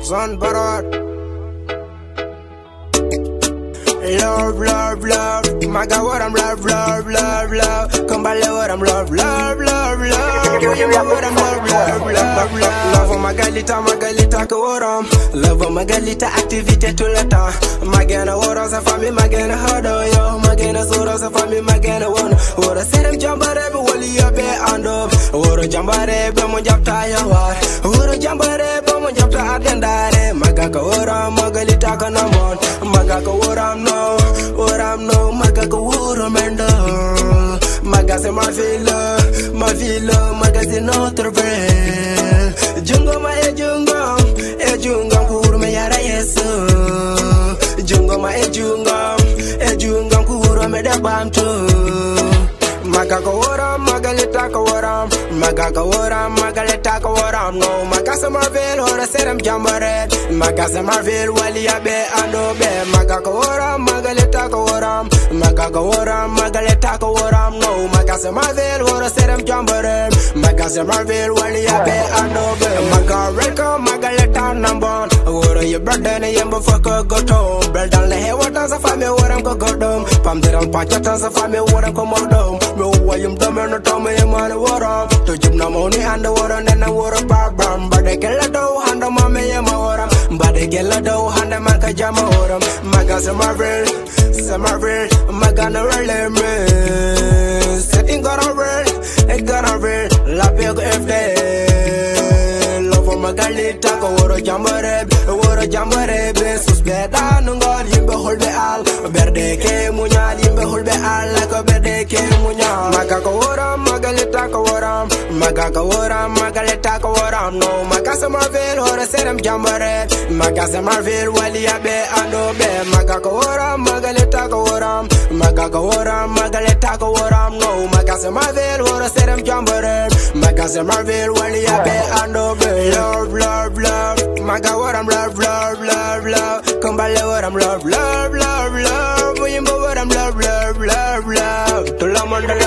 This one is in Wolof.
Son Barat. Love, love, love. Maga what I'm love, love, love, love. Kumbale what I'm love, love, love, love. What I'm love, love, love, love. Love Magalita, Magalita Kawaram. Love Magalita activité tout le temps. Magana wara sa famille, Magana hodo yo. Magana sora sa famille, Magana one. Wara serem jambare be wali ya be ando. Wara jambare be mo japta ya war. Wara jambare be mo japta adendare. Magaka wara Magalita kanamon. Magaka wara no. Oram no, Magaka wara mendo. Maga c'est ma ville, Maga c'est notre ville. Jungoma e jungam kuru me yara yesu. Jungoma e jungam kuru me da bamtu. Maga ka waram, Magalita ka waram. Maga ka waram, Magalita ka waram. No, Maga c'est ma ville, hora serem jambare. Maga c'est ma ville, wali abe ando be. Maga ka waram, Magalita ka waram. Maga ka waram, Magalita ka waram. No, Maga c'est ma ville, hora serem jambare. Maga c'est ma ville, wali abe ando be. Maga reka, Magalita nambon. Wora ye brother ne yemba faka gotom. Bel dan le hewa tan sa fami waram ko godom. Pam deram pacha tan sa fami waram ko modom. Me wayum dame no tome ye mane waram. To jib na moni anda waram nena waram babam. Bade kella do handa mame ye ma waram. Bade kella do handa maka jama waram. Maga se marvel, maga no rele me. Setting gonna real, la pego FD. Magalita ko woro jambare be suspeda nungol yimbe holbe al berde ke munyal yimbe holbe al ko berde ke munyal maga ko woro Magalita ko woro Magalita ko woro no maga se marvel hore serem jambare maga se marvel wali abe ando be maga ko woro Magalita ko woro Magalita ko woro no maga se marvel hore serem jambare maga se marvel wali abe ando be love, love, love. Maga what I'm love, love, love, love. Kumbale what I'm love, love, love, love. Yimbo what I'm love, love, love, love. To la mandala.